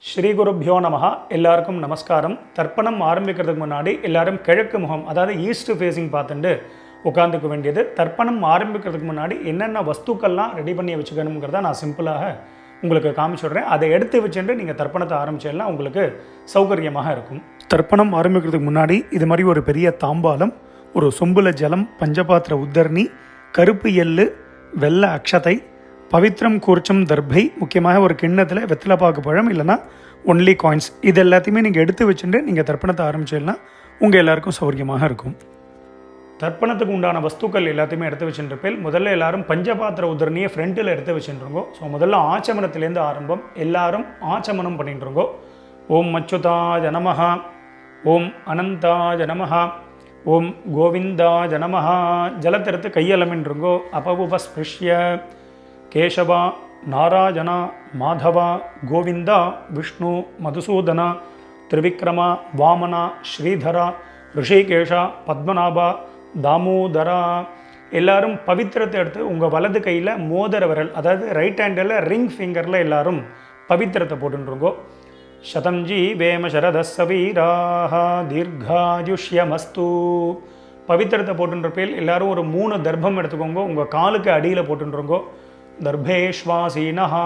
ஸ்ரீ குருப்யோ நமஹ. எல்லாருக்கும் நமஸ்காரம். தர்ப்பணம் ஆரம்பிக்கிறதுக்கு முன்னாடி எல்லாரும் கிழக்கு முகம், அதாவது ஈஸ்ட் ஃபேஸிங் பார்த்துட்டு உட்காந்துக்க வேண்டியது. தர்ப்பணம் ஆரம்பிக்கிறதுக்கு முன்னாடி என்னென்ன வஸ்துக்கள்லாம் ரெடி பண்ணி வச்சுக்கணுங்கிறத நான் சிம்பிளாக உங்களுக்கு காமிச்சுடுறேன். அதை எடுத்து வச்சுட்டு நீங்கள் தர்ப்பணத்தை ஆரம்பிச்சிடலாம், உங்களுக்கு சௌகரியமாக இருக்கும். தர்ப்பணம் ஆரம்பிக்கிறதுக்கு முன்னாடி இது மாதிரி ஒரு பெரிய தாம்பாலம், ஒரு சொம்புல ஜலம், பஞ்சபாத்திர உத்தரணி, கருப்பு எள்ளு, வெள்ளை அக்ஷதை, பவித்ரம் கூர்ச்சம் தர்பை, முக்கியமாக ஒரு கிண்ணத்தில் வெத்தலைப்பாக்கு பழம் இல்லைனா ஒன்லி காயின்ஸ், இது எல்லாத்தையுமே நீங்கள் எடுத்து வச்சுட்டு நீங்கள் தர்ப்பணத்தை ஆரம்பிச்சிடலாம், உங்கள் எல்லாருக்கும் சௌகரியமாக இருக்கும். தர்ப்பணத்துக்கு உண்டான வஸ்துக்கள் எல்லாத்தையுமே எடுத்து வச்சுருப்பேன். முதல்ல எல்லாரும் பஞ்சபாத்திர உதரணியை ஃப்ரண்ட்டில் எடுத்து வச்சுருங்கோ. ஸோ முதல்ல ஆச்சமனத்திலேருந்து ஆரம்பம். எல்லாரும் ஆச்சமனம் பண்ணிட்டுருங்கோ. ஓம் அச்சுதாய நமஹ, ஓம் அனந்தாய நமஹ, ஓம் கோவிந்தாய நமஹ. ஜலத்தெடுத்து கையலமின்றுங்கோ. அபவுபஸ்பிருஷ்ய கேசவா நாராயணா மாதவா கோவிந்தா விஷ்ணு மதுசூதனா திரிவிக்ரமா வாமனா ஸ்ரீதரா ரிஷிகேஷா பத்மநாபா தாமோதரா. எல்லாரும் பவித்திரத்தை எடுத்து உங்கள் வலது கையில் மோதிர விரல், அதாவது ரைட் ஹேண்டில் ரிங் ஃபிங்கரில் எல்லாரும் பவித்திரத்தை போட்டுருங்கோ. சதம்ஜி வேம சரதஸ்ஸ வீராஹ தீர்காயுஷ்யமஸ்து. பவித்திரத்தை போட்டுருப்பேல் எல்லாரும் ஒரு 3 தர்ப்பம் எடுத்துக்கோங்க. உங்கள் காலுக்கு அடியில் போட்டுருங்கோ. தர்பேஷ்வாசீனஹா,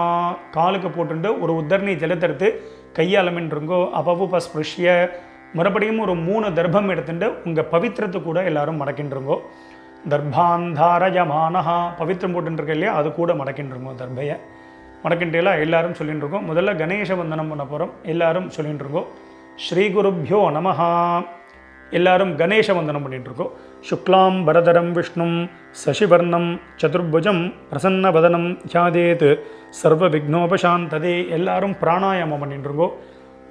காலுக்கு போட்டுட்டு ஒரு உத்தரணி ஜலத்தெடுத்து கையாலமின்றுங்கோ. அபவுபஸ்பிருஷ்ய, மறுபடியும் ஒரு 3 தர்ப்பம் எடுத்துட்டு உங்கள் பவித்திரத்தை கூட எல்லாரும் மடக்கின்றுங்கோ. தர்பாந்தாரயமானஹா, பவித்திரம் போட்டுருக்க இல்லையா, அது கூட மடக்கின்றுங்கோ. தர்பையை மடக்கின்றேலாம் எல்லாரும் சொல்லிட்டு இருக்கோம். முதல்ல கணேச வந்தனம் பண்ண போகிறோம். எல்லாரும் சொல்லிட்டு இருக்கோம் ஸ்ரீ குருப்யோ நமஹா. எல்லாரும் கணேச வந்தனம் பண்ணிட்டுருக்கோம். சுக்லாம் பரதரம் விஷ்ணும் சசிவர்ணம் சதுர்புஜம் பிரசன்னவதனம் தியாதேத் சர்வ விக்னோபசாந்ததே. எல்லாரும் பிராணாயாமம் பண்ணிட்டுருக்கோம்.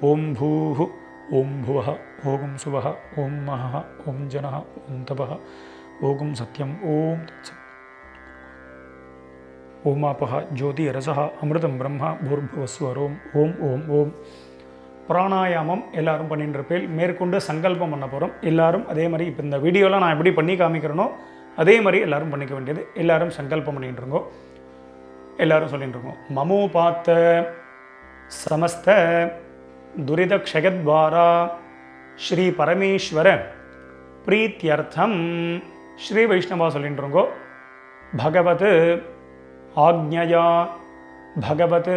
ஓம் பூஹு ஓம் புவஹ ஓம் சுவஹ ஓம் மஹ ஓம் ஜனஹ ஓம் தபஹ ஓம் சத்யம் ஓம் தத்சத் ஓமாபஹ ஜோதி ரசஹ அமிர்தம் பிரம்மா பூர்புவஸ்வரோம் ஓம் ஓம் ஓம். பிராணாயாமம் எல்லாரும் பண்ணிட்டுருப்பேன். மேற்கொண்டு சங்கல்பம் பண்ண போகிறோம். எல்லாரும் அதே மாதிரி இப்போ இந்த வீடியோவில் நான் எப்படி பண்ணி காமிக்கிறேனோ அதே மாதிரி எல்லாரும் பண்ணிக்க வேண்டியது. எல்லாரும் சங்கல்பம் பண்ணிட்டுருங்கோ. எல்லாரும் சொல்லிட்டுருக்கோம். மமோபாத்த சமஸ்த துரித க்ஷயத்வாரா ஸ்ரீ பரமேஸ்வர பிரீத்தியர்த்தம். ஸ்ரீ வைஷ்ணவா சொல்லிட்டுருங்கோ. பகவத் ஆக்ஞயா பகவத்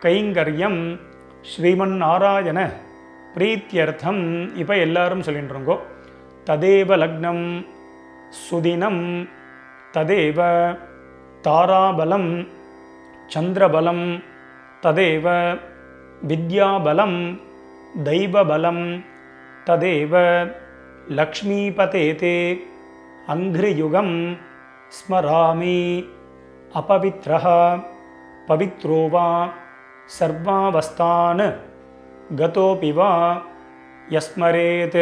கைங்கரியம் ஸ்ரீமன் நாராயண பிரீத்தியர்த்தம். இப்போ எல்லாரும் சொல்லிட்டுருங்கோ. ததேவ லக்னம் சுதினம் ததேவ தாராபலம் சந்திரபலம் ததேவ வித்யாபலம் தெய்வபலம் ததேவ லக்ஷ்மீபதேதே அங்கிரியுகம் ஸ்மராமி அபவித்ரஹ பவித்ரோ வா சர்வாவஸ்தான் கதோபி வா யஸ்மரேத்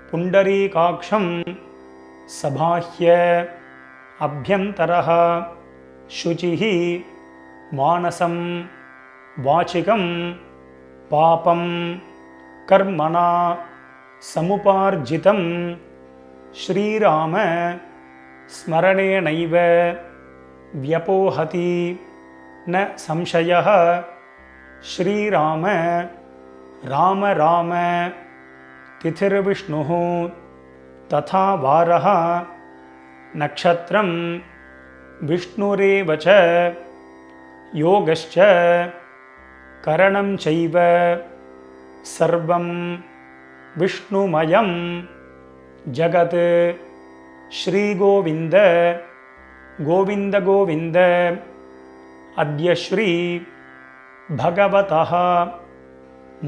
புண்டரீகாக்ஷம் சபாஹ்ய அப்யந்தரஹ சுசிஹி மானசம் வாசிகம் பாபம் கர்மணா சமுபார்ஜிதம் ஸ்ரீராம ஸ்மரணேனைவ வ்யபோஹதி ந சம்சயः. ஸ்ரீராம ராம ராம திதிர்விஷ்ணுः ததா வாரः நக்ஷத்ரம் விஷ்ணுரேவ ச யோகஸ்ச கரணம் சைவ சர்வம் விஷ்ணுமயம் ஜகத். ஸ்ரீகோவிந்த கோவிந்த கோவிந்த. அத்ய ஸ்ரீ பகவதः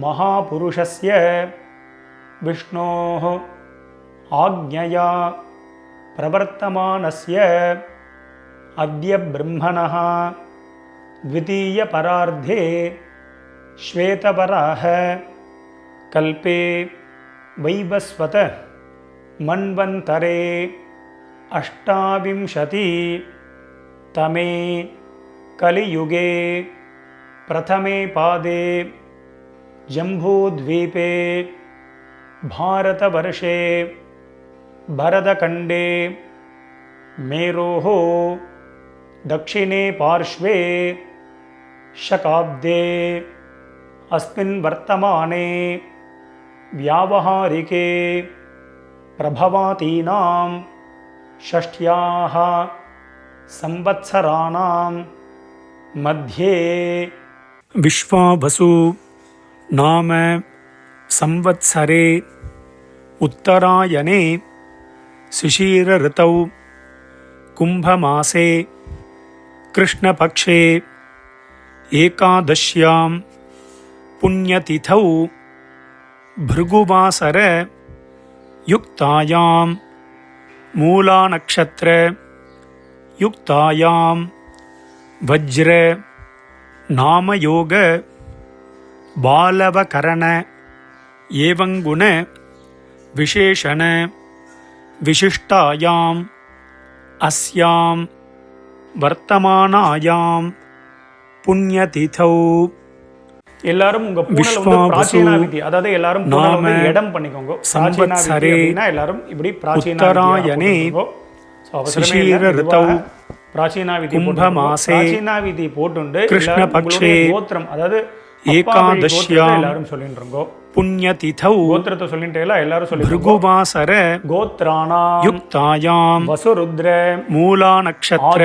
மகாபுருஷஸ்ய விஷ்ணோः ஆக்ஞயா பிரவர்த்தமானஸ்ய அத்ய பிரம்மணः த்விதீய பரார்த்தே ஸ்வேதவராஹ கல்பே வைவஸ்வத மன்வந்தரே அஷ்டாவிம்சதி தமே கலியுகே பிரதமே பாதே ஜம்பூத்வீபே பாரதவர்ஷே பரதகண்டே மேரோः दक्षिणे पार्श्वे शकाब्दे अस्मिन् वर्तमाने व्यावहारिके प्रभवातीनां षष्ट्याः संवत्सराणां मध्ये विश्वावसु नाम संवत्सरे उत्तरायणे शिशिर ऋतौ कुंभमासे कृष्णपक्षे एकादश्यां पुण्यतिथौ भृगुवासर युक्तायां मूलानक्षत्र युक्तायां वज्र नामयोग बालवकरण एवंगुण विशेषण विशिष्टायां अस्यां वर्तमानायां पुण्यतिथौ எல்லாரும் உங்க பூனல் வந்து பிராச்சீனா விதி, அதாவது எல்லாரும் பூனல் வந்து இடம் பண்ணிக்கோங்க. பிராச்சீனா விதி அப்படினா எல்லாரும் இப்படி பிராச்சீனா விதி சிஷீர ரிதௌ பிராச்சீனா விதி கும்பமாசே பிராச்சீனா விதி போட்டுண்டு கிருஷ்ணபக்ஷே கோத்திரம், அதாவது ஏகாதஷ்யாம் எல்லாரும் சொல்லின்றோங்க. புண்ணியதிதௌ கோத்திரத்தை சொல்லிட்டேல எல்லாரும் சொல்லி ருகுவாசர கோத்ராணாம் யுக்தாயாம் வசுருத்ர மூலா நக்ஷத்ர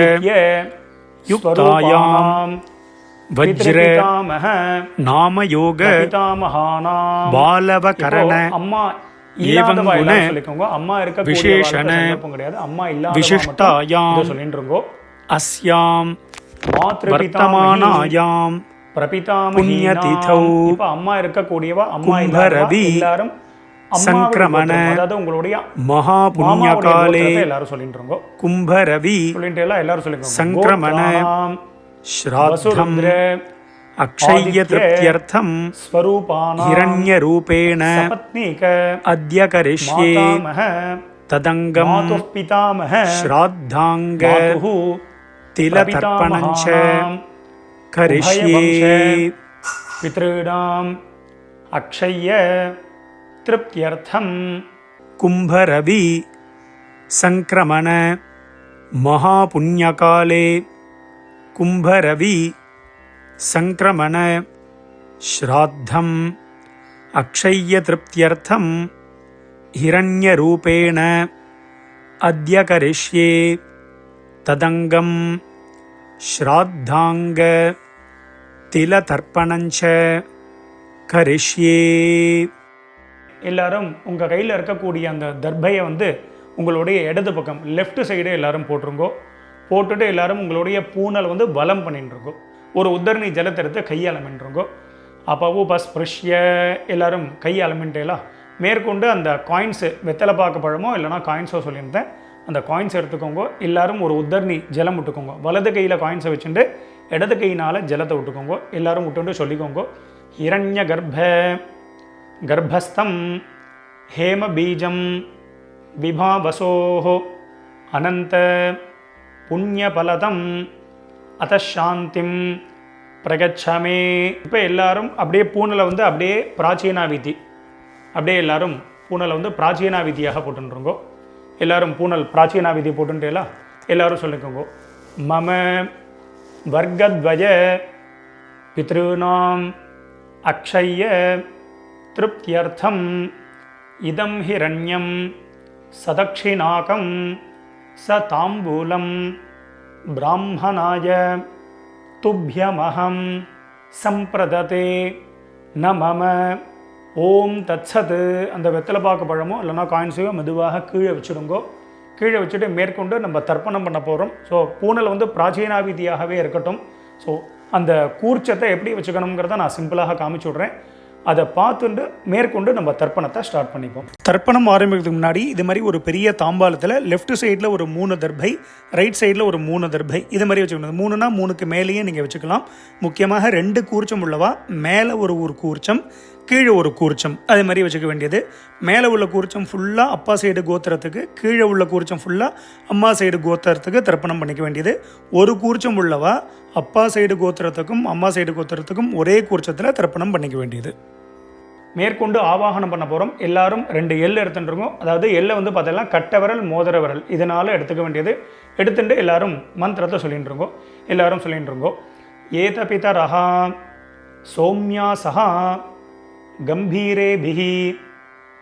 யுக்தாயாம் வஜ்ர நாமயோக பாலவகரண அம்மா ஏவங்குண அம்மா இருக்க விசேஷண அம்மா இல்லாத விசிஷ்டாயாம் சொல்லின்றோங்க. அஸ்யாம் வர்த்தமானாயாம் பிரபிதாமஹீனாம் இப்ப அம்மா இருக்கக்கூடியவா அம்மா இல்லாதவா எல்லாரும் சங்கிரமண, அதாவது உங்களுடைய மகா புண்ணியகாலே எல்லாரும் சொல்லின்றோங்க. கும்பரவி சொல்லிட்டு எல்லாரும் சொல்லிங்க. சங்கிரமண ஸ்ராத்தம் அக்ஷய திருப்தியர்த்தம் ஸ்வரூபானாம் ஹிரண்யரூபேண சபத்னீக அத்ய கரிஷ்யே ததங்கம் மாதுः பிதாமஹ ஸ்ராத்தாங்க திலதர்ப்பணஞ்ச கரிஷ்யே பித்ருணாம் அக்ஷய திருப்தியர்த்தம் கும்பரவி சங்கிரமண மகாபுண்யகாலே கும்பரவி சங்கிரமண ஸ்ராத்தம் அக்ஷய திருப்தியர்த்தம் ஹிரண்யரூபேண அத்ய கரிஷ்யே ததங்கம் ஸ்ராத்தாங்க திலதர்ப்பணஞ்ச கரிஷ்யே. எல்லாரும் உங்கள் கையில் இருக்கக்கூடிய அந்த தர்பையை வந்து உங்களுடைய இடது பக்கம் லெஃப்ட் சைடு எல்லாரும் போட்டுருங்கோ. போட்டுட்டு எல்லாரும் உங்களுடைய பூனல் வந்து வலம் பண்ணிட்டுருங்கோ. ஒரு உத்தரணி ஜலத்தை எடுத்து கையாளமின்றுங்கோ. அப்போ பஸ்பிருஷ்ய எல்லாரும் கையாளமின்ட்டேலாம் மேற்கொண்டு அந்த காயின்ஸு வெத்தலை பார்க்க பழமோ இல்லைனா காயின்ஸோ சொல்லியிருந்தேன், அந்த காயின்ஸ் எடுத்துக்கோங்க. எல்லாரும் ஒரு உத்தரணி ஜலம் விட்டுக்கோங்க. வலது கையில் காயின்ஸை வச்சுட்டு இடது கையினால் ஜலத்தை விட்டுக்கோங்க. எல்லாரும் விட்டுட்டு சொல்லிக்கோங்க. ஹிரண்ய கர்ப்பஸ்தம் ஹேம பீஜம் விபாவசோஹோ அனந்த புண்ணியபலதம் அதசாந்திம் பிரகச்சமே. இப்போ எல்லாரும் அப்படியே பூனலை வந்து அப்படியே பிராச்சீனா விதி, அப்படியே எல்லாரும் பூனலை வந்து பிராச்சீனா விதியாக போட்டுருங்கோ. எல்லாரும் பூனல் பிராச்சீனா விதி போட்டுட்டேலா எல்லாரும் சொல்லிக்கோங்க. மம வர்க்கத்வய பித்ருணாம் அக்ஷய திருப்தியர்த்தம் இதம் ஹிரண்யம் சதக்ஷிணாகம் ச தாம்பூலம் பிராமணாய துப்யமஹம் சம்பிரததே ந மம ஓம் தத்சத். அந்த வெத்தலை பாக்கு பழமோ இல்லைனா காயின்ஸையோ மெதுவாக கீழே வச்சுடுங்கோ. கீழே வச்சுட்டு மேற்கொண்டு நம்ம தர்ப்பணம் பண்ண போகிறோம். ஸோ பூனல் வந்து பிராச்சீனா விதியாகவே இருக்கட்டும். ஸோ அந்த கூர்ச்சத்தை எப்படி வச்சுக்கணுங்கிறத நான் சிம்பிளாக காமிச்சு விட்றேன். அதை பார்த்துட்டு மேற்கொண்டு நம்ம தர்ப்பணத்தை ஸ்டார்ட் பண்ணிப்போம். தர்ப்பணம் ஆரம்பிக்கிறதுக்கு முன்னாடி இது மாதிரி ஒரு பெரிய தாம்பாளத்தில் லெஃப்ட் சைடில் ஒரு 3 தர்பை, ரைட் சைடில் ஒரு 3 தர்பை, இது மாதிரி வச்சுக்கணும். 3னா 3க்கு மேலேயே நீங்கள் வச்சுக்கலாம். முக்கியமாக 2 கூர்ச்சம் உள்ளவா மேலே ஒரு கூர்ச்சம், கீழே ஒரு கூர்ச்சம், அது மாதிரி வச்சுக்க வேண்டியது. மேலே உள்ள கூர்ச்சம் ஃபுல்லாக அப்பா சைடு கோத்திரத்துக்கு, கீழே உள்ள கூர்ச்சம் ஃபுல்லாக அம்மா சைடு கோத்திரத்துக்கு தர்ப்பணம் பண்ணிக்க வேண்டியது. ஒரு கூர்ச்சம் உள்ளவா அப்பா சைடு கோத்திரத்துக்கும் அம்மா சைடு கோத்திரத்துக்கும் ஒரே கூர்ச்சத்தில் தர்ப்பணம் பண்ணிக்க வேண்டியது. மேற்கொண்டு ஆவாகனம் பண்ண போகிறோம். எல்லாரும் 2 எள் எடுத்துட்டுருக்கோம். அதாவது எள்ளை வந்து பார்த்தீங்கன்னா கட்டை விரல் மோதிர விரல் இதனால் எடுத்துக்க வேண்டியது. எடுத்துட்டு எல்லாரும் மந்திரத்தை சொல்லிட்டு இருக்கோம். எல்லாரும் சொல்லிட்டு இருக்கோம். ஏத பிதரஹா சௌமியாசா கம்பீரேபிஹ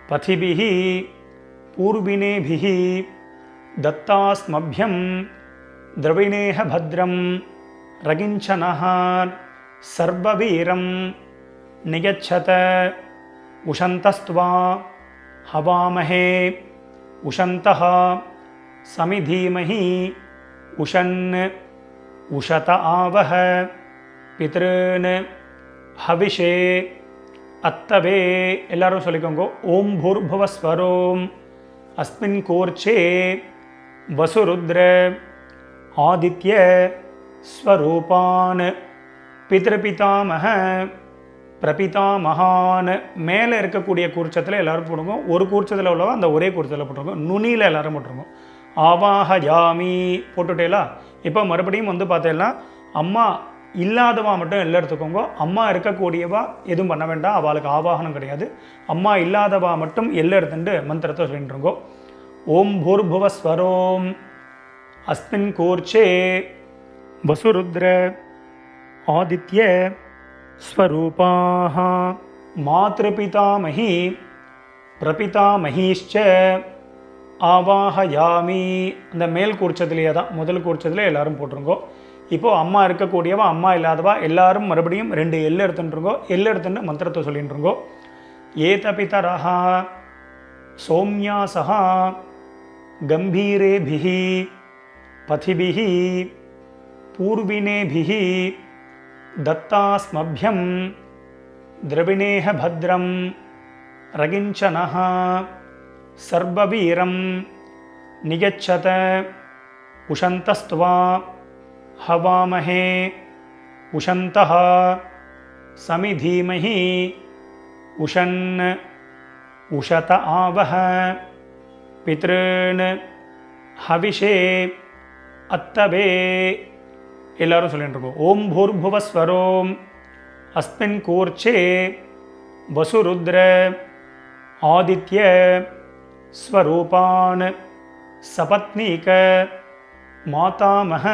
பதிபிஹ பூர்வினேபிஹ தத்தாஸ்மப்யம் திரவிணேஹ பத்ரம் ரகிஞ்சனஹ சர்வவீரம் நியச்சத உஷந்தஸ்த்வா ஹவாமஹே உஷந்தஹ சமிதீமஹி உஷன் உஷத ஆவஹ பித்ருன் ஹவிஷே அத்தவே. எல்லாரும் சொல்லிக்கோங்க. ஓம் பூர்புவஸ்வரோம் அஸ்மின் கோர்ச்சே வசுருத்ர ஆதித்ய ஸ்வரூபான் பித்ருபிதாமஹ பிரபிதாமகான். மேலே இருக்கக்கூடிய கூர்ச்சத்தில் எல்லாரும் போடுங்க. ஒரு கூர்ச்சத்தில் உள்ளவா அந்த ஒரே கூர்ச்சத்தில் போட்டுருங்க. நுனியில் எல்லாரும் போட்டுருங்க. ஆவாஹயாமி போட்டுட்டேலா. இப்போ மறுபடியும் வந்து பார்த்தேன்னா அம்மா இல்லாதவா மட்டும் எல்லாம் எடுத்துக்கோங்க. அம்மா இருக்கக்கூடியவா எதுவும் பண்ண வேண்டாம், அவளுக்கு ஆவாகனம் கிடையாது. அம்மா இல்லாதவா மட்டும் எல்லாம் எடுத்துட்டு மந்திரத்தை சொல்லிட்டுருங்கோ. ஓம் பூர்புவஸ்வரோம் அஸ்மின் கோர்ச்சே வசுருத்ர ஆதித்ய ஸ்வரூபாஹ மாத்ருபிதாமஹி பிரபிதாமஹீஷ்ச ஆவாஹயாமி. அந்த மேல் கூர்ச்சத்திலேயே தான், முதல் கூர்ச்சத்தில் எல்லாரும் போட்டுருங்கோ. இப்போது அம்மா இருக்கக்கூடியவா அம்மா இல்லாதவா எல்லாரும் மறுபடியும் 2 எள்ளு எடுத்துட்டுருங்கோ. எள்ளு எடுத்துட்டு மந்திரத்தை சொல்லிட்டுருங்கோ. ஏதபிதரஹ சௌமியாசஹ கம்பீரேபிஹ பதிபிஹ பூர்வினேபிஹ தத்தாஸ்மப்யம் திரவிணேஹ பத்ரம் ரகிஞ்சனஹ சர்வவீரம் நியச்சத உஷந்தஸ்த்வா ஹவாமஹே உஷந்தஹ சமிதீமஹி உஷன் உஷத ஆவஹ பித்ருன் ஹவிஷே அத்தவே. எல்லாரும் சொல்லிட்டு இருக்கோம். ஓம் பூர்புவஸ்வரோம் அஸ்மின் கூர்ச்சே வசுருத்ர ஆதித்ய ஸ்வரூபான் சபத்னீக மாதாமஹ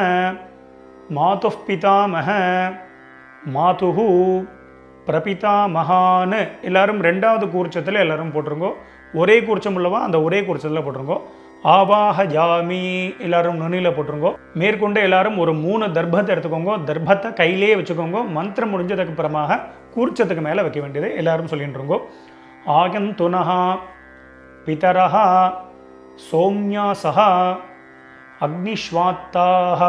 மாதுः பிதாமஹ மாதுः பிரபிதாமகான். எல்லாரும் 2வது கூர்ச்சத்தில் எல்லாரும் போட்டிருங்கோ. ஒரே கூர்ச்சம் உள்ளவா அந்த ஒரே கூர்ச்சத்தில் போட்டிருங்கோ. ஆவாஹயாமி எல்லாரும் நுனியில் போட்டிருங்கோ. மேற்கொண்டு எல்லாரும் ஒரு 3 தர்பத்தை எடுத்துக்கோங்க. தர்பத்தை கையிலேயே வச்சுக்கோங்க. மந்திரம் முடிஞ்சதுக்கு அப்புறமாக கூர்ச்சத்துக்கு மேலே வைக்க வேண்டியது எல்லாரும் சொல்லிட்டுருங்கோ. ஆகந்துனஹா பிதரஹ சௌமியாசஹ அக்னிஷ்வாத்தாஹ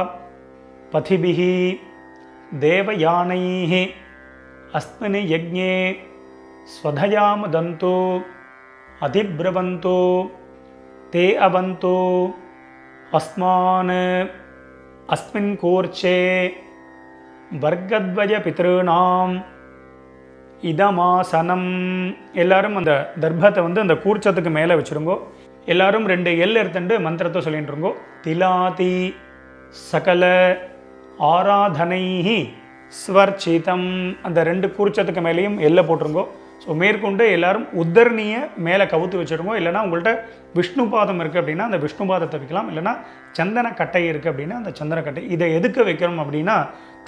பதிபிஹ தேவயானைஹ அஸ்மின் யஜ்ஞே ஸ்வதயாமதந்து அதிப்ரவந்து தே அவந்து அஸ்மான் அஸ்மின் கூர்ச்சே வர்க்கத்வய பித்ருணாம் இதமாசனம். எல்லாரும் அந்த தர்பத்தை வந்து அந்த கூர்ச்சத்துக்கு மேலே வச்சுருங்கோ. எல்லாரும் 2 எல் எடுத்துட்டு மந்திரத்தை சொல்லிட்டுருங்கோ. திலாதி சகல ஆராதனைஹி ஸ்வர்ச்சிதம். அந்த 2 கூர்ச்சத்துக்கு மேலேயும் எல்லை போட்டுருங்கோ. ஸோ மேற்கொண்டு எல்லாரும் உத்தரணியை மேலே கவுத்து வச்சுருங்கோ. இல்லைனா உங்கள்கிட்ட விஷ்ணு பாதம் இருக்குது அப்படின்னா அந்த விஷ்ணு பாதத்தை வைக்கலாம். இல்லைனா சந்தன கட்டை இருக்குது அப்படின்னா அந்த சந்தன கட்டை. இதை எதுக்கு வைக்கணும் அப்படின்னா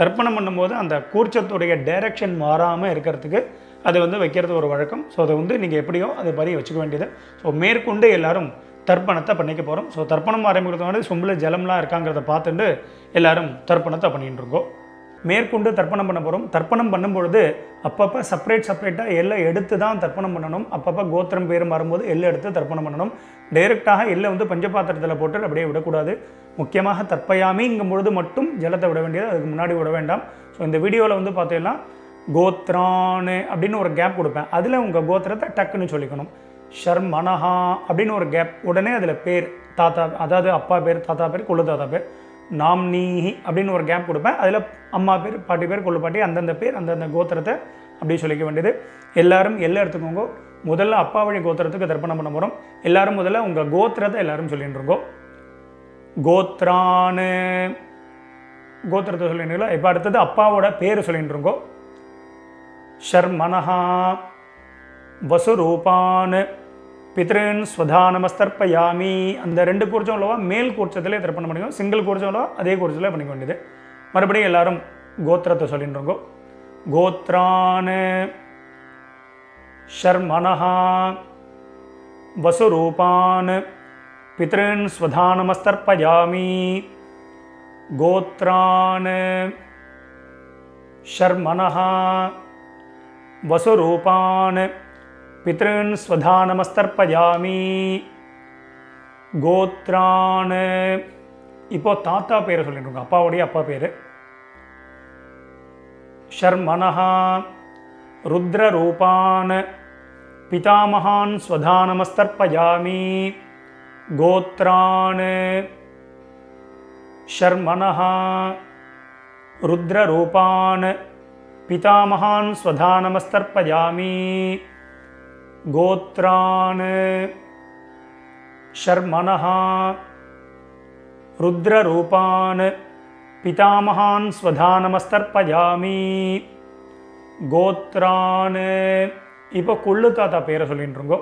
தர்ப்பணம் பண்ணும்போது அந்த கூர்ச்சத்துடைய டைரக்ஷன் மாறாமல் இருக்கிறதுக்கு அதை வந்து வைக்கிறது ஒரு வழக்கம். ஸோ அதை வந்து நீங்கள் எப்படியோ அதை மாதிரி வச்சுக்க வேண்டியது. ஸோ மேற்கொண்டு எல்லாரும் தர்ப்பணத்தை பண்ணிக்க போகிறோம். ஸோ தர்ப்பணம் ஆரம்பிக்கிறதுனால சொம்பில் ஜலம்லாம் இருக்காங்கிறத பார்த்துட்டு எல்லாரும் தர்ப்பணத்தை பண்ணிட்டு இருக்கோம். மேற்கொண்டு தர்ப்பணம் பண்ண போகிறோம். தர்ப்பணம் பண்ணும்பொழுது அப்பப்போ செப்பரேட்டாக எல்லை எடுத்து தான் தர்ப்பணம் பண்ணணும். அப்பப்போ கோத்திரம் பேர் மாறும்போது எல்லை எடுத்து தர்ப்பணம் பண்ணணும். டைரெக்டாக எல்லை வந்து பஞ்சபாத்திரத்தில் போட்டு அப்படியே விடக்கூடாது. முக்கியமாக தர்ப்பயாமிங்கும் பொழுது மட்டும் ஜலத்தை விட வேண்டியது, அதுக்கு முன்னாடி விட வேண்டாம். ஸோ இந்த வீடியோவில் வந்து பார்த்தீங்கன்னா கோத்ரான்னு அப்படின்னு ஒரு கேப் கொடுப்பேன். அதில் உங்கள் கோத்திரத்தை டக்குன்னு சொல்லிக்கணும். ஷர்மனஹா அப்படின்னு ஒரு கேப், உடனே அதில் பேர் தாத்தா, அதாவது அப்பா பேர், தாத்தா பேர், கொள்ளு தாத்தா பேர். நாம்னீஹி அப்படின்னு ஒரு கேப் கொடுப்பேன். அதில் அம்மா பேர், பாட்டி பேர், கொள்ளு பாட்டி, அந்தந்த பேர், அந்தந்த கோத்திரத்தை அப்படி சொல்லிக்க வேண்டியது. எல்லாரும் எல்லாம் எடுத்துக்கோங்க. முதல்ல அப்பா வழி கோத்திரத்துக்கு தர்ப்பணம் பண்ண போகிறோம். எல்லாரும் முதல்ல உங்கள் கோத்திரத்தை எல்லாரும் சொல்லிட்டு இருக்கோம். கோத்ரான்னு கோத்திரத்தை சொல்லிட்டுங்களா. இப்போ அடுத்தது அப்பாவோட பேர் சொல்லிட்டு இருக்கோம். ஷர்மனஹா வசுரூபான் பித்ருன் ஸ்வதானமஸ்தர்ப்பயாமி. அந்த 2 கூர்ச்சம் உள்ளவா மேல் கூர்ச்சத்திலே தர்ப்பணம் பண்ணிக்கோ. சிங்கிள் கூர்ச்சம் உள்ளவா அதே கூர்ச்சத்தில் பண்ணிக்க வேண்டியது. மறுபடியும் எல்லாரும் கோத்திரத்தை சொல்லிட்டு இருக்கோம். கோத்ரான் ஷர்மணः வசுரூபான் பித்ருன் ஸ்வதானமஸ்தர்ப்பயாமி கோத்ரான் ஷர்மணः வசுரூபான் பித்ருன் ஸ்வதானமஸ்தர்ப்பயாமி கோத்ரான். இப்போ தாத்தா பேரை சொல்லிட்டு அப்பாவுடைய அப்பா பேர். ஷர்மணः ருத்ரரூபான் பிதாமகான் ஸ்வதானமஸ்தர்ப்பயாமி கோத்ரான். ஷர்மணः ருத்ரரூபான் பிதாமகான் ஸ்வதானமஸ்தர்ப்பயாமி கோத்ரான். ஷர்மணः ருத்ரரூபான் பிதாமகான் ஸ்வதானமஸ்தர்ப்பயாமி கோத்ரான். இப்போ கொள்ளு தாத்தா பேரை சொல்லிட்டுருங்கோ.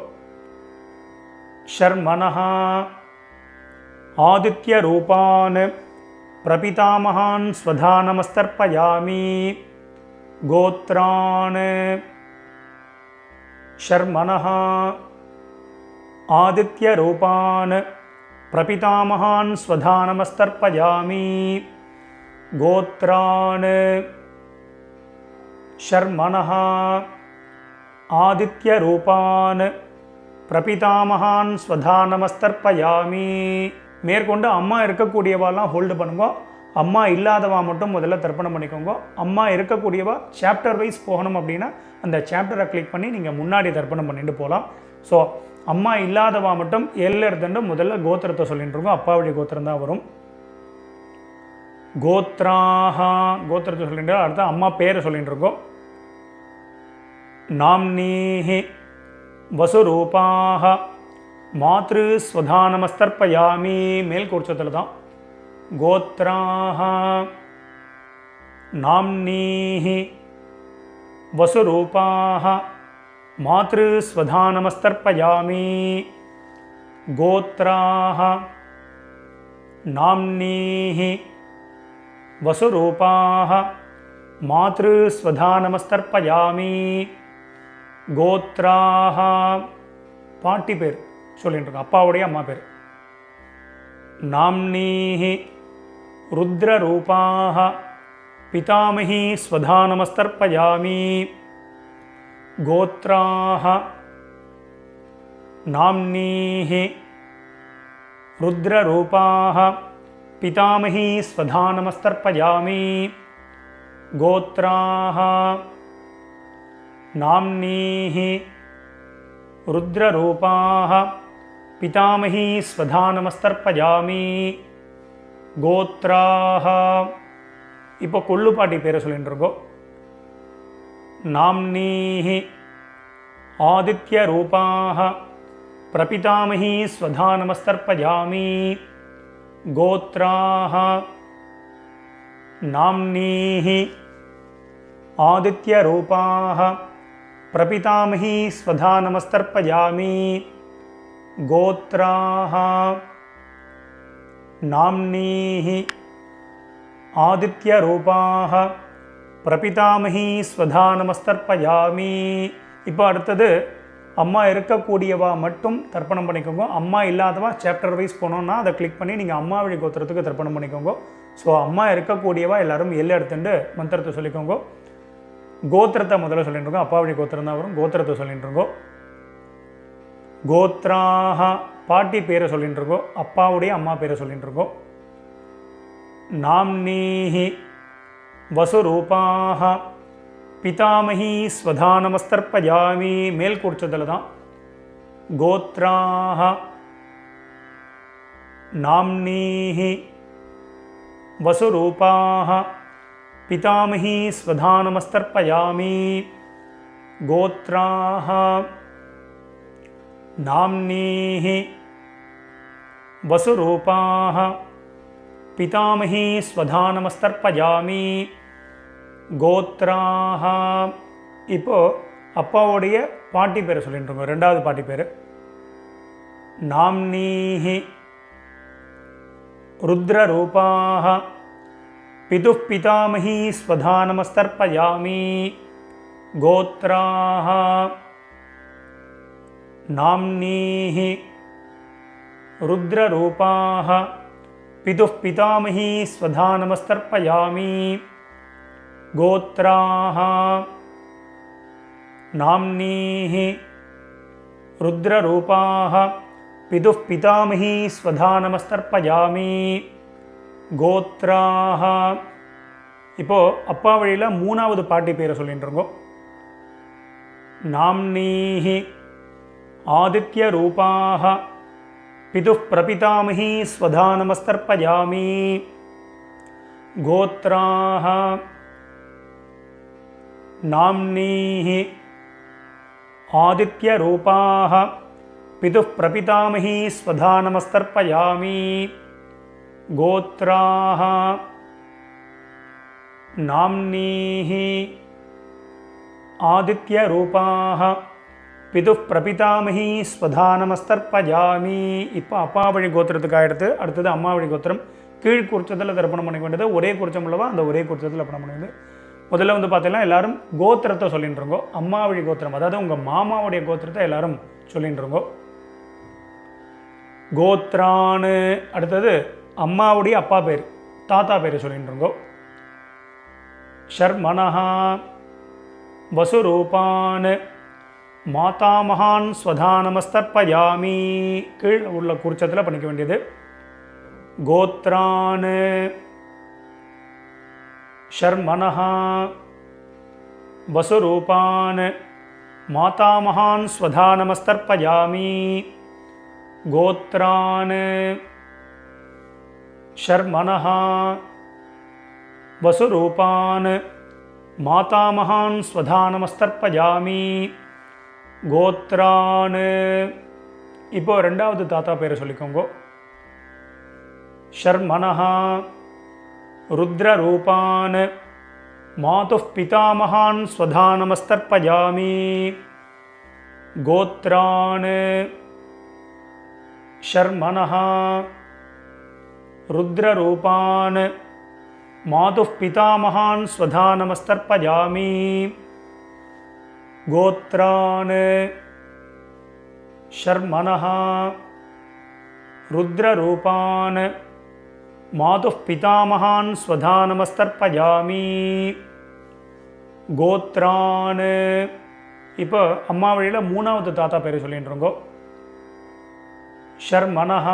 ஷர்மணः ஆதித்யரூபான் பிரபிதாமகான் ஸ்வதானமஸ்தர்ப்பயாமி கோத்ரான். ஷர்மணः ஆதித்யரூபான் பிரபிதாமகான் ஸ்வதானமஸ்தர்ப்பயாமி கோத்ரான். ஷர்மணः ஆதித்யரூபான் பிரபிதாமகான் ஸ்வதானமஸ்தர்ப்பயாமி. மேற்கொண்டு அம்மா இருக்கக்கூடியவாலாம் ஹோல்டு பண்ணுங்க. அம்மா இல்லாதவா மட்டும் முதல்ல தர்ப்பணம் பண்ணிக்கோங்க. அம்மா இருக்கக்கூடியவா சாப்டர் வைஸ் போகணும் அப்படின்னா அந்த சாப்டரை கிளிக் பண்ணி நீங்கள் முன்னாடி தர்ப்பணம் பண்ணிட்டு போகலாம். ஸோ அம்மா இல்லாதவா மட்டும் எல்ல இருந்துட்டு முதல்ல கோத்திரத்தை சொல்லிட்டு இருக்கோம். அப்பாவுடைய கோத்திரம் தான் வரும். கோத்ராஹா கோத்திரத்தை சொல்லிட்டு அடுத்த அம்மா பேரை சொல்லிட்டு இருக்கோம். நாம்னீஹி வசுரூபாஹ மாத்ரு ஸ்வதானமஸ்தர்ப்பயாமி. மேல் கோட்சத்தில் தான் கோத்ராஹா நாம்னீஹி வசுரூபாஹ மாத்ரு ஸ்வதானமஸ்தர்ப்பயாமி கோத்ராஹ நாம்னீஹி வசுரூபாஹ மாத்ரு ஸ்வதானமஸ்தர்ப்பயாமி கோத்ராஹ. பாட்டி பேர் சொல்லிட்டு இருக்கோம், அப்பாவுடைய அம்மா பேர். நாம்னீஹி ருத்ரரூபாஹ பிதாமகி ஸ்வதானமஸ்தர்ப்பயாமி கோத்ராஹ. நாம்னீஹி ருத்ரரூபாஹ பிதாமகி ஸ்வதானமஸ்தர்ப்பயாமி கோத்ராஹ. நாம்னீஹி ருத்ரரூபாஹ பிதாமகி ஸ்வதானமஸ்தர்ப்பயாமி கோத்ராஹ. இப்போ கொள்ளுப்பாட்டி பேரை சொல்லிட்டு இருக்கோம். நாம்னீஹி ஆதித்யரூபாஹ பிரபிதாமகி ஸ்வதானமஸ்தர்ப்பயாமி கோத்ராஹ. நாம்னீஹி ஆதித்யரூபாஹ பிரபிதாமகி ஸ்வதானமஸ்தர்ப்பயாமி கோத்ராஹ. நாம்னீஹி ஆதித்யரூபாஹ பிரபிதாமகி ஸ்வதானமஸ்தர்ப்பயாமி. இப்போ அடுத்தது அம்மா இருக்கக்கூடியவா மட்டும் தர்ப்பணம் பண்ணிக்கோங்க. அம்மா இல்லாதவா சாப்டர் வைஸ் போனோன்னா அதை கிளிக் பண்ணி நீங்கள் அம்மா வழி கோத்திரத்துக்கு தர்ப்பணம் பண்ணிக்கோங்க. ஸோ அம்மா இருக்கக்கூடியவா எல்லாரும் எல்லை எடுத்துட்டு மந்திரத்தை சொல்லிக்கோங்க. கோத்திரத்தை முதல்ல சொல்லிட்டு இருக்கோம். அப்பா வழி கோத்திரம் தான் வரும். கோத்திரத்தை சொல்லிட்டு இருக்கோம். கோத்ராஹ பாட்டி பேரை சொல்லிட்டு இருக்கோம். அப்பாவுடைய அம்மா பேரை சொல்லிட்டு இருக்கோம். நாம்னீஹி வசுரூபாஹ பிதாமகி ஸ்வதானமஸ்தர்ப்பயாமி. மேல் கூர்ச்சதில் தான் கோத்ராஹ. நாம்னீஹி வசுரூபாஹ பிதாமகி ஸ்வதானமஸ்தர்ப்பயாமி கோத்ராஹ. நாம்னீஹி வசுரூபாஹ பிதாமகி ஸ்வதானமஸ்தர்ப்பயாமி கோத்ராஹ. இப்போ அப்பாவுடைய பாட்டி பேரை சொல்லிட்டு இருக்கோம். ரெண்டாவது பாட்டி பேர் நாம்னீஹி ருத்ரரூபாஹ पितुः पितामही स्वधा नमस्तर्पयामि गोत्राः नाम्नीः रुद्ररूपाः पितुः पितामही स्वधा नमस्तर्पयामि गोत्राः नाम्नीः रुद्ररूपाः पितुः पितामही स्वधा नमस्तर्पयामि गोत्राः இப்போ அப்பா வழியில் மூணாவது பாட்டி பேரை சொல்லிட்டு இருக்கோம். நாம்னீஹி ஆதித்ய ரூபாः पितुः प्रपितामही स्वधा नमस्तर्पयामि गोत्राः नाम्नीः आदित्य रूपाः पितुः प्रपितामही स्वधा नमस्तर्पयामि गोत्राः नाम्नीः आदित्य रूपाः पितुः प्रपितामही स्वधा नमस्तर्पयामि. இப்போ அப்பா வழி கோத்திரத்துக்கு ஆயிடுத்து. அடுத்தது அம்மா வழி கோத்திரம். கீழ் குறிச்சத்தில் தர்ப்பணம் பண்ணிக்க வேண்டியது. ஒரே குறிச்சம் உள்ளவா அந்த ஒரே குறிச்சத்தில் தர்ப்பணம் பண்ண வேண்டியது. முதல்ல வந்து பார்த்தீங்கன்னா எல்லாரும் கோத்திரத்தை சொல்லிட்டு இருக்கோம். அம்மா வழி கோத்திரம், அதாவது உங்கள் மாமாவுடைய கோத்திரத்தை எல்லாரும் சொல்லிட்டு இருக்கோம். கோத்ரான்னு அடுத்தது அம்மாவுடைய அப்பா பேர் தாத்தா பேர் சொல்லிட்டு இருக்கோம். ஷர்மனஹா வசுரூபான் மாதாமகான் ஸ்வதா நமஸ்தர்ப்பயாமி. கீழ் உள்ள குறிச்சத்தில் பண்ணிக்க வேண்டியது. கோத்ரான் ஷர்மனஹா வசுரூபான் மாதாமகான் ஸ்வதா நமஸ்தர்ப்பயாமி கோத்ரான் ஷர்மனஹா வசுரூபான் மாதாமகான் ஸ்வதா நமஸ்தர்ப்பயாமி கோத்ரான். இப்போ ரெண்டாவது தாத்தா பேரை சொல்லிக்கோங்க. ஷர்மனஹா रुद्ररूपान् मातुः पितामहान् स्वधा नमस्तर्पयामि गोत्रान् शर्मणः रुद्ररूपान् मातुः पितामहान् स्वधा नमस्तर्पयामि गोत्रान् शर्मणः रुद्ररूपान् मातुः पितामहान् स्वधा नमस्तर्पयामि गोत्रान्. இப்போ அம்மா வழியில் மூணாவது தாத்தா பேரை சொல்லிட்டு இருக்கோம். ஷர்மனஹ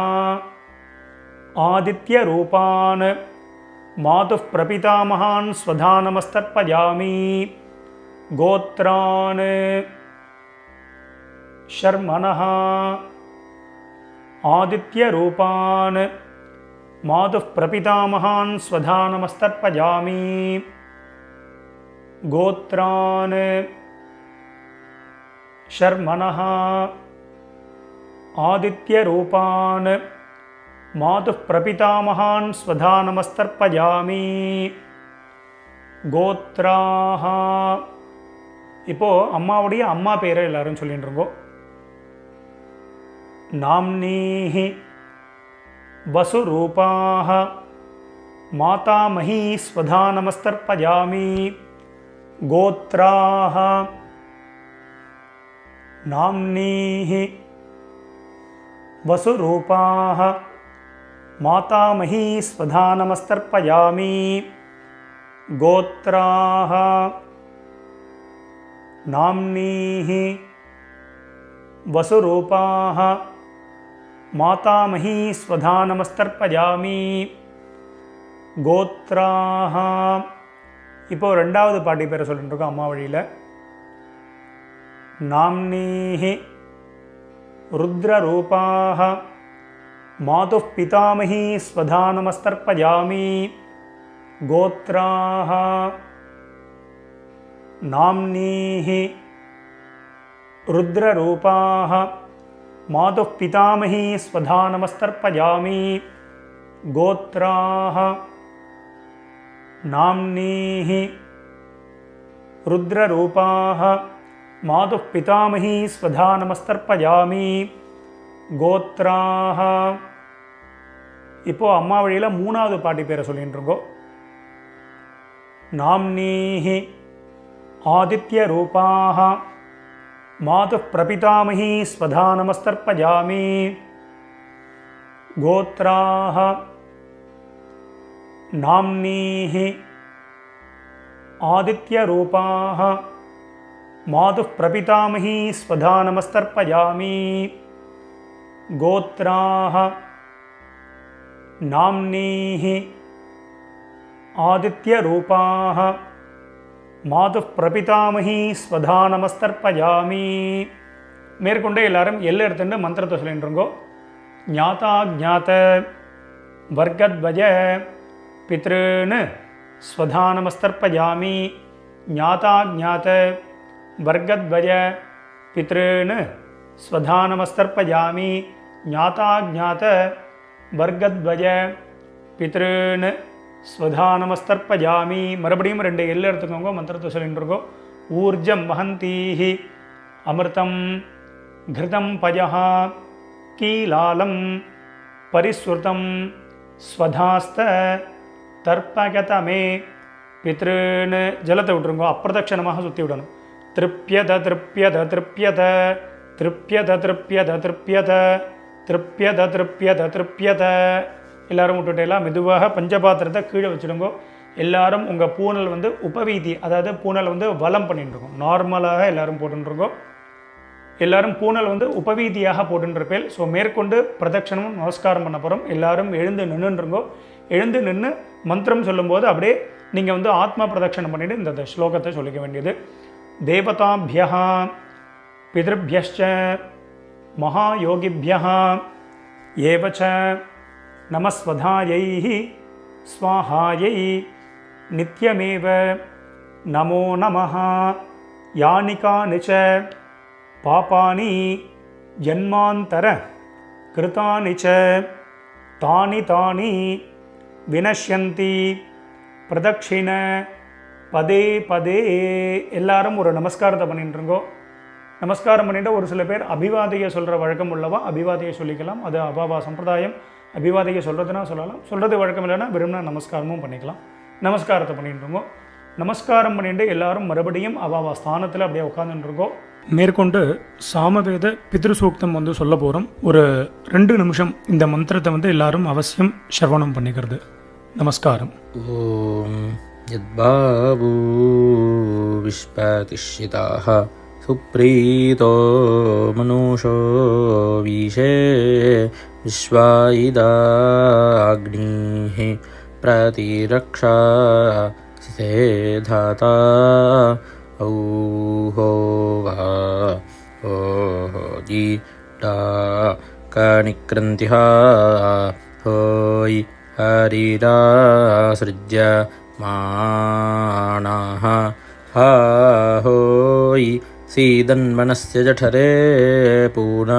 ஆதித்ய ரூபான் மாதுः பிரபிதாமகான் ஸ்வதா நமஸ்தர்ப்பயாமி கோத்ரான். ஷர்மனஹ ஆதித்ய ரூபான் மாதுः பிரபிதாமகான் ஸ்வதா நமஸ்தர்ப்பயாமி கோத்ரான். ஷர்மனஹ ஆதித்ய ரூபான் மாதுः பிரபிதாமகான் ஸ்வதா நமஸ்தர்ப்பயாமி கோத்ராஹ. இப்போ அம்மாவுடைய அம்மா பேரை எல்லாரும் சொல்லிட்டு இருக்கோம். நாம்னீஹி वसुरूपाः मातामही स्वधा नमस्तर्पयामि गोत्राः नाम्नीः वसुरूपाः मातामही स्वधा नमस्तर्पयामि गोत्राः नाम्नीः वसुरूपाः मातामही स्वधा नमस्तर्पयामि गोत्राः. இப்போ ரெண்டாவது பாட்டி பேரை சொல்லிட்டு இருக்கோம் அம்மா வழியில். நாம்னீஹி रुद्ररूपाः मातुः पितामही स्वधा नमस्तर्पयामि गोत्राः नाम्नीः रुद्ररूपाः मातुः पितामही स्वधा नमस्तर्पयामि गोत्राः नाम्नीः रुद्ररूपाः मातुः पितामही स्वधा नमस्तर्पयामि கோத்ராஹ. இப்போ அம்மா வழியில் மூணாவது பாட்டி பேரை சொல்லிட்டு இருக்கோம். नाम्नीः आदित्यरूपाः मातुः प्रपितामही स्वधा नमस्तर्पयामि गोत्राः नाम्नीः आदित्यरूपाः मातुः प्रपितामही स्वधा नमस्तर्पयामि गोत्राः नाम्नीः आदित्यरूपाः मातुः प्रपितामही स्वधा नमस्तर्पयामि மேற்கொண்டு எல்லாரும் எல்லை எடுத்துட்டு மந்திரத்தை சொல்லிட்டுருங்கோ. ஞாதா ஜாத வர்க்கத்வஜ பித்ருன்னு ஸ்வதா நமஸ்தர்ப்பயாமி. ஞாதா ஜாத வர்க்கத்வஜ பித்ருன்னு ஸ்வதா நமஸ்தர்ப்பயாமி. ஞாதா ஜாத வர்க்கத்வஜ பித்ருன்னு ஸ்வதா நமஸ்தர்ப்பயாமி. மறுபடியும் 2 எல்லை எடுத்துக்கோங்க, மந்திரத்தை சொல்லிட்டுருக்கோ. ஊர்ஜம் வஹந்தீஹி அமிர்தம் கிருதம் பஜஹ கீலாலம் பரிஸ்ருதம் ஸ்வதாஸ்த தர்ப்பகதமே பித்ருன்னு ஜலத்தை விட்டுருங்கோ. அப்பிரதட்சணமாக சுற்றி விடணும். திருப்யத திருப்யத திருப்யத திருப்யத திருப்யத திருப்யத திருப்யத திருப்யத திருப்யத. எல்லாரும் விட்டுட்டு எல்லாம் மெதுவாக பஞ்சபாத்திரத்தை கீழே வச்சுடுங்கோ. எல்லாரும் உங்கள் பூனல் வந்து உபவீதி, அதாவது பூனல் வந்து வலம் பண்ணிட்டுருக்கோம். நார்மலாக எல்லாரும் போட்டுருக்கோம். எல்லாரும் பூனல் வந்து உபவீதியாக போட்டுருப்பேன். ஸோ மேற்கொண்டு பிரதட்சணமும் நமஸ்காரம் பண்ண போகிறோம். எல்லாரும் எழுந்து நின்றுருங்கோ. எழுந்து நின்று மந்திரம் சொல்லும்போது அப்படியே நீங்கள் வந்து ஆத்மா பிரதட்சணம் பண்ணிவிட்டு இந்த ஸ்லோகத்தை சொல்லிக்க வேண்டியது. தேவதாபியः பிதృभ्यश्च மகாயோகிभ्यः ஏவ ச நமஸ்வதாயை ஸ்வாஹாயை நித்யமேவ நமோ நமः. யானிகானி ச பாபானி ஜன்மாந்தர கிருதானி ச தானி தானி வினஷ்யந்தி பிரதட்சிண பதே பதே. எல்லாரும் ஒரு நமஸ்காரத்தை பண்ணிட்டுருங்கோ. நமஸ்காரம் பண்ணிட்டு ஒரு சில பேர் அபிவாதையை சொல்கிற வழக்கம் உள்ளவா அபிவாதையை சொல்லிக்கலாம். அது அபாவா சம்பிரதாயம். அபிவாதையை சொல்கிறதுனா சொல்லலாம், சொல்கிறது வழக்கம் இல்லைன்னா விரும்பின நமஸ்காரமும் பண்ணிக்கலாம். நமஸ்காரத்தை பண்ணிட்டுருங்கோ. நமஸ்காரம் பண்ணிட்டு எல்லாரும் மறுபடியும் அபாவா ஸ்தானத்தில் அப்படியே உட்காந்துட்டுருக்கோம். மேற்கொண்டு சாமவேத பித்ருசூக்தம் வந்து சொல்ல போகிறோம். ஒரு 2 நிமிஷம் இந்த மந்திரத்தை வந்து எல்லாரும் அவசியம் ஸ்ரவணம் பண்ணிக்கிறது. நமஸ்காரம். ஓம் யத்பாபு விஸ்வதிஷ்யிதாஹ சுப்ரீதோ மனுஷோ வீஷே விஸ்வாயிதாக்னிஹி பிரதிரக்ஷா சிதேதாதா ஔஹோவா ஓஹோதி டா கனிக்ரந்திஹா ஹோய் ஹரிராஸ்ருஜ்ய மாணாஹ ஹோய் சீதன்மனஸ்ய ஜఠரே பூனானாஹ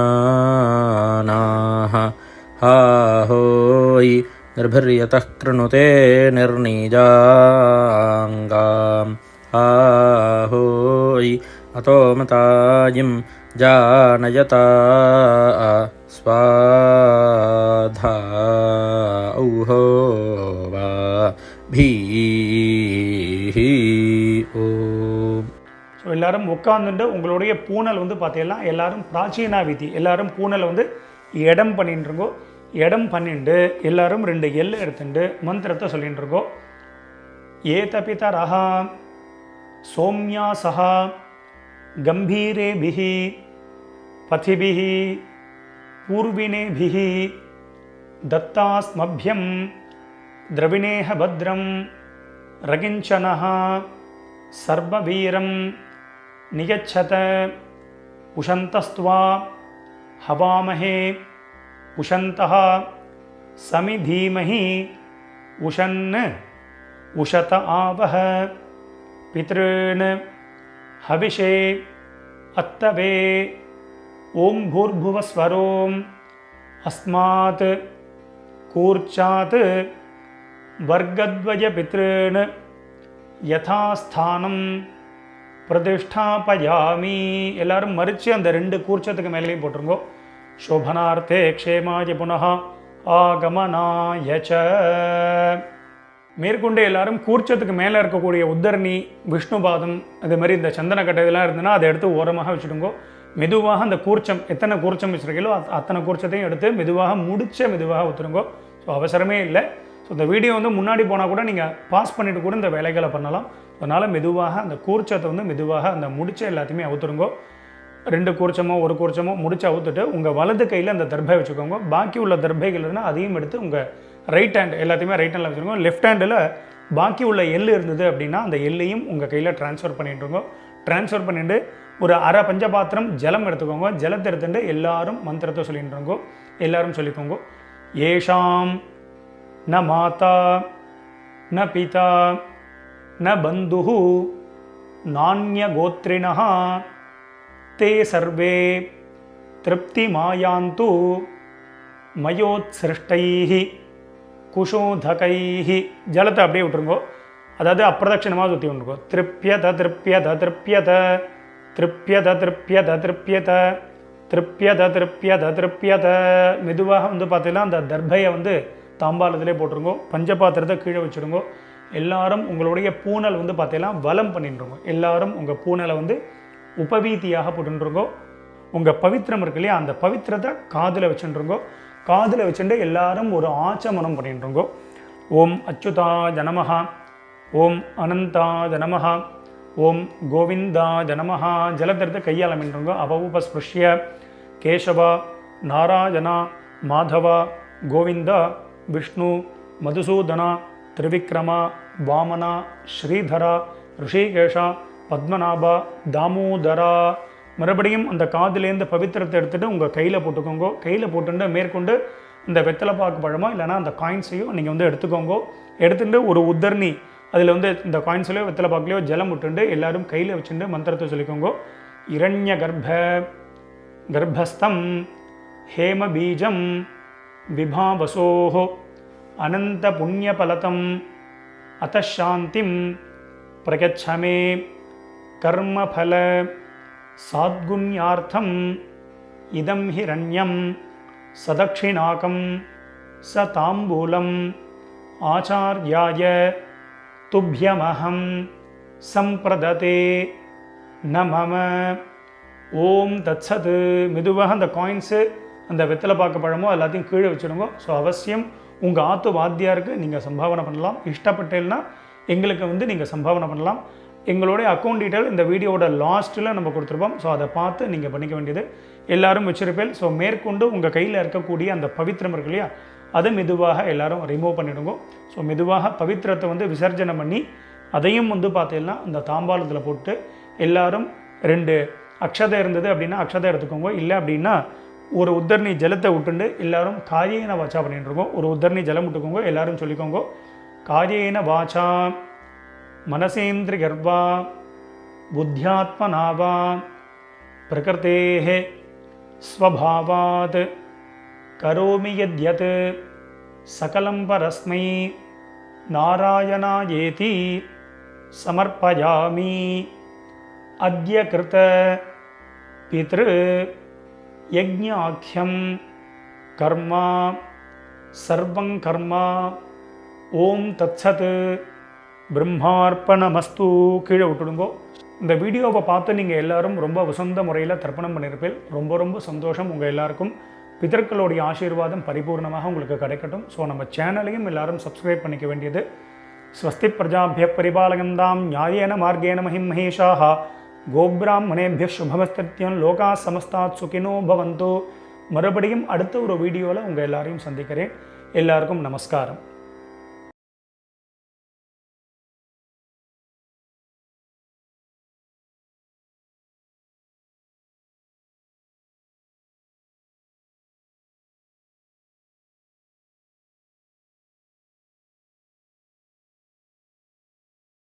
ஹோய் நிர்பிர்யதः க்ருணுதே நிர்ணீஜாங்காம் ஹோய் அதோ மதாயிம் ஜானயதா ஸ்வாதா ஔஹோவா பீஹி ஓம். ஸோ எல்லோரும் உட்காந்துட்டு உங்களுடைய பூனல் வந்து பார்த்தீங்கன்னா எல்லாரும் பிராச்சீனா விதி, எல்லாரும் பூனலை வந்து இடம் பண்ணிட்டுருங்கோ. இடம் பண்ணிட்டு எல்லாரும் 2 எல் எடுத்துட்டு மந்திரத்தை சொல்லிட்டு இருக்கோம். ஏதபிதரஹ சோம்யாசஹ கம்பீரேபிஹி பதிபிஹி பூர்வினேபிஹி தத்தாஸ்மभ्यं द्रविणेह भद्रं रगिञ्चनः सर्ववीरं नियच्छत उशन्तस्त्वा हवामहे उशन्तः समिधीमहि उशन् उशत आवह पितॄन् हविषे अत्तवे ओं भूर्भुवस्वरों अस्मात् कूर्चात् वर्गद्वय पितॄन् यथास्थानं प्रतिष्ठापयामि. எல்லாரும் மறிச்சு அந்த 2 கூர்ச்சத்துக்கு மேலேயும் போட்டுருங்கோ. शोभनार्थे क्षेमाय पुनः आगमनाय च. மேற்கொண்டு எல்லாரும் கூர்ச்சத்துக்கு மேலே இருக்கக்கூடிய உத்தரணி, விஷ்ணுபாதம், அது மாதிரி இந்த சந்தனக்கட்டை இதெல்லாம் இருந்ததுன்னா அதை எடுத்து ஓரமாக வச்சுடுங்கோ. மெதுவாக அந்த கூர்ச்சம், எத்தனை கூர்ச்சம் வச்சுருக்கீங்களோ அத்தனை கூர்ச்சத்தையும் எடுத்து மெதுவாக மெதுவாக ஊற்றுருங்கோ. ஸோ அவசரமே இல்லை. ஸோ இந்த வீடியோ வந்து முன்னாடி போனால் கூட நீங்கள் பாஸ் பண்ணிவிட்டு கூட இந்த வேலைகளை பண்ணலாம். அதனால் மெதுவாக அந்த கூர்ச்சத்தை வந்து மெதுவாக அந்த முடிச்ச எல்லாத்தையுமே அவுத்துருங்கோ. 2 கூர்ச்சமோ 1 கூர்ச்சமோ முடிச்சு அவுத்துட்டு உங்கள் வலது கையில் அந்த தர்பை வச்சுக்கோங்க. பாக்கி உள்ள தர்பைகள் இருந்தால் அதையும் எடுத்து உங்கள் ரைட் ஹேண்ட் எல்லாத்தையுமே ரைட் ஹேண்டில் வச்சுருக்கோங்க. லெஃப்ட் ஹேண்டில் பாக்கி உள்ள எள்ளு இருந்தது அப்படின்னா அந்த எள்ளையும் உங்கள் கையில் ட்ரான்ஸ்ஃபர் பண்ணிட்டுருங்க. ட்ரான்ஸ்ஃபர் பண்ணிட்டு ஒரு அரை பஞ்சபாத்திரம் ஜலம் எடுத்துக்கோங்க. ஜலத்தை எடுத்துட்டு எல்லாரும் மந்திரத்தை சொல்லிட்டுருங்கோ. எல்லாரும் சொல்லிக்கோங்க. ஏஷாம் ந மாதா ந பிதா ந பந்துஹு நான்ய கோத்ரிணஹ தே சர்வே திருப்தி மாயாந்து மயோத்சிருஷ்டைஹி குஷோதகைஹி. ஜலத்தை அப்படியே விட்டுருங்கோ. அதாவது அப்பிரதட்சணமாக சுற்றி விட்டுருங்கோ. திருப்யத திருப்யத திருப்யத திருப்யத திருப்யத திருப்யத திருப்யத திருப்யத திருப்யத. மெதுவாக வந்து பார்த்தீங்கன்னா அந்த தர்பையை வந்து தாம்பாளத்திலே போட்டுருங்கோ. பஞ்சபாத்திரத்தை கீழே வச்சுருங்கோ. எல்லாரும் உங்களுடைய பூனல் வந்து பார்த்தீங்கன்னா வலம் பண்ணிட்டுருங்கோ. எல்லாரும் உங்கள் பூனலை வந்து உபவீதியாக போட்டுருங்கோ. உங்கள் பவித்திரம் இருக்கு இல்லையா, அந்த பவித்திரத்தை காதில் வச்சுருங்கோ. காதில் வச்சுட்டு எல்லாரும் ஒரு ஆச்சமனம் பண்ணிட்டுருங்கோ. ஓம் அச்சுதாய நமஹ, ஓம் அனந்தாய நமஹ, ஓம் கோவிந்தாய நமஹ. ஜலத்திரத்தை கையால் அமைண்டுருங்கோ. அபவுபஸ்பிருஷ்ய கேசவா நாராயணா மாதவா கோவிந்தா விஷ்ணு மதுசூதனா திரிவிக்ரமா வாமனா ஸ்ரீதரா ரிஷிகேஷா பத்மநாபா தாமோதரா. மறுபடியும் அந்த காதிலேருந்து பவித்திரத்தை எடுத்துகிட்டு உங்கள் கையில் போட்டுக்கோங்க. கையில் போட்டுட்டு மேற்கொண்டு இந்த வெத்தலைப்பாக்கு பழமோ இல்லைனா அந்த காயின்ஸையும் நீங்கள் வந்து எடுத்துக்கோங்க. எடுத்துகிட்டு ஒரு உத்தரணி அதில் வந்து இந்த காயின்ஸ்லையோ வெத்தலைப்பாக்குலையோ ஜலம் விட்டுண்டு எல்லாரும் கையில் வச்சுட்டு மந்திரத்தை சொல்லிக்கோங்க. இரண்ய கர்ப்பஸ்தம் ஹேம பீஜம் விபாவசோஹோ அனந்த புண்ணியபலதம் அத்தசாந்திம் பிரகச்சமே கர்மபல சாத்குண்யார்த்தம் இதம் ஹிரண்யம் சதக்ஷிணாகம் ச தாம்பூலம் ஆச்சார்யாய துப்யமஹம் சம்பிரததே நமம. ஓம் தத்சத். மெதுவாக அந்த காயின்ஸு அந்த வெத்தலை பாக்கு பழமோ எல்லாத்தையும் கீழே வச்சுடுங்க. ஸோ அவசியம் உங்கள் ஆத்து வாத்தியாருக்கு நீங்கள் சம்பாவனை பண்ணலாம். இஷ்டப்பட்டேன்னா எங்களுக்கு வந்து நீங்கள் சம்பாவனை பண்ணலாம். எங்களுடைய அக்கௌண்ட் டீட்டெயில் இந்த வீடியோட லாஸ்ட்டில் நம்ம கொடுத்துருப்போம். ஸோ அதை பார்த்து நீங்கள் பண்ணிக்க வேண்டியது. எல்லோரும் வச்சிருப்பேன். ஸோ மேற்கொண்டு உங்கள் கையில் இருக்கக்கூடிய அந்த பவித்திரம் இருக்கு இல்லையா, அதை மெதுவாக எல்லோரும் ரிமூவ் பண்ணிவிடுங்க. ஸோ மெதுவாக பவித்திரத்தை வந்து விசர்ஜனை பண்ணி அதையும் வந்து பார்த்தீங்கன்னா அந்த தாம்பாளத்தில் போட்டு எல்லாரும் 2 அக்ஷதை இருந்தது அப்படின்னா அக்ஷதை எடுத்துக்கோங்க. இல்லை அப்படின்னா ஒரு உத்தரணி ஜலத்தை விட்டுண்டு எல்லாரும் காரியேன வாச்சா பண்ணிட்டுருக்கோம். ஒரு உத்தரணி ஜலம் விட்டுக்கோங்க. எல்லாரும் சொல்லிக்கோங்க. காரியேன வாச்சா மனசேந்திரி கர்வா புத்தியாத்மனாவா பிரகிருதேஹ ஸ்வபாவாத் கரோமி யத்யத் சகலம் பரஸ்மை நாராயணாயேதி சமர்ப்பயாமி. அத்ய கிருத பித்ரு யஜ்ஞாக்யம் கர்மா சர்வங் கர்மா. ஓம் தத்சத். பிரம்மார்ப்பணமஸ்து. கீழே விட்டுடுங்கோ. இந்த வீடியோவை பார்த்து நீங்கள் எல்லாரும் ரொம்ப வசந்த முறையில் தர்ப்பணம் பண்ணியிருப்பேன். ரொம்ப ரொம்ப சந்தோஷம். உங்கள் எல்லாருக்கும் பிதர்களுடைய ஆசீர்வாதம் பரிபூர்ணமாக உங்களுக்கு கிடைக்கட்டும். ஸோ நம்ம சேனலையும் எல்லாரும் சப்ஸ்கிரைப் பண்ணிக்க வேண்டியது. ஸ்வஸ்தி பிரஜாபிய பரிபாலகந்தாம் நியாயேன மார்கேன மஹிம் மகேஷாஹ கோபிராமணேபிய சுபமஸ்தித்யம் லோகா சமஸ்தாத் சுகினோ பவந்தோ. மறுபடியும் அடுத்த ஒரு வீடியோவில் உங்கள் எல்லாரையும் சந்திக்கிறேன். எல்லாருக்கும் நமஸ்காரம்.